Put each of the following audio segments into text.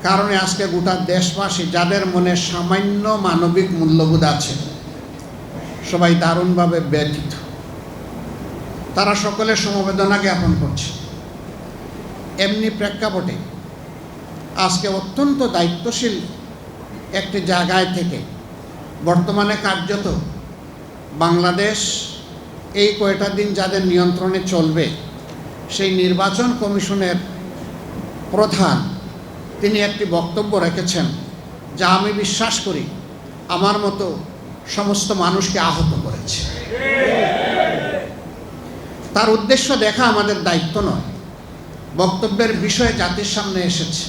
কারণে আজকে গোটা দেশবাসী যাদের মনে সামান্য মানবিক মূল্যবোধ আছে সবাই দারুণভাবে ব্যথিত। তারা সকলে সমবেদনা জ্ঞাপন করছে। এমনি প্রেক্ষাপটে আজকে অত্যন্ত দায়িত্বশীল একটি জায়গায় থেকে বর্তমানে কার্যত বাংলাদেশ এই কয়টা দিন যাদের নিয়ন্ত্রণে চলবে সেই নির্বাচন কমিশনের প্রধান তিনি একটি বক্তব্য রেখেছেন যা আমি বিশ্বাস করি আমার মতো সমস্ত মানুষকে আহত করেছে। তার উদ্দেশ্য দেখা আমাদের দায়িত্ব নয়, বক্তব্যের বিষয়ে জাতির সামনে এসেছে,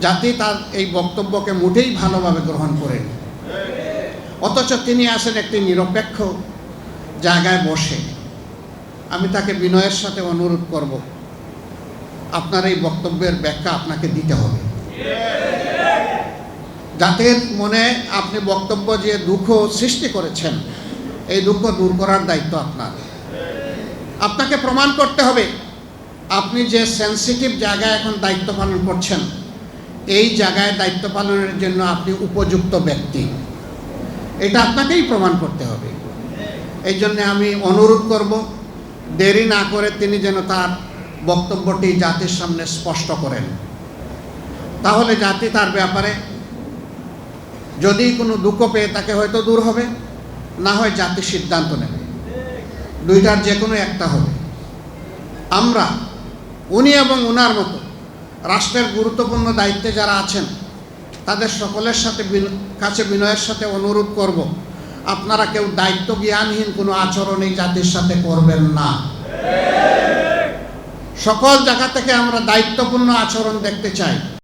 জাতি তার এই বক্তব্যকে মোটেই ভালোভাবে গ্রহণ করেনি। অথচ তিনি আছেন একটি নিরপেক্ষ জায়গায় বসে। আমি তাকে বিনয়ের সাথে অনুরোধ করব, আপনার এই বক্তব্যের ব্যাখ্যা আপনাকে দিতে হবে। জাতির মনে আপনি বক্তব্য যে দুঃখ সৃষ্টি করেছেন এই দুঃখ দূর করার দায়িত্ব আপনার। আপনাকে প্রমাণ করতে হবে আপনি যে সেন্সিটিভ জায়গায় এখন দায়িত্ব পালন করছেন এই জায়গায় দায়িত্ব পালনের জন্য আপনি উপযুক্ত ব্যক্তি, এটা আপনাকেই প্রমাণ করতে হবে। এই জন্য আমি অনুরোধ করব দেরি না করে তিনি যেন তার বক্তব্যটি জাতির সামনে স্পষ্ট করেন। তাহলে জাতি তার ব্যাপারে যদি কোনো দুঃখ পেয়ে তাকে হয়তো দূর হবে, না হয় জাতি সিদ্ধান্ত নেবে, দুইটার যে কোনো একটা হবে। আমরা উনি এবং উনার মতো রাষ্ট্রের গুরুত্বপূর্ণ দায়িত্বে যারা আছেন তাদের সকলের সাথে কাছে বিনয়ের সাথে অনুরোধ করব, আপনারা কেউ দায়িত্ব জ্ঞানহীন কোনো আচরণ এই জাতির সাথে করবেন না। সকল জায়গা থেকে আমরা দায়িত্বপূর্ণ আচরণ দেখতে চাই।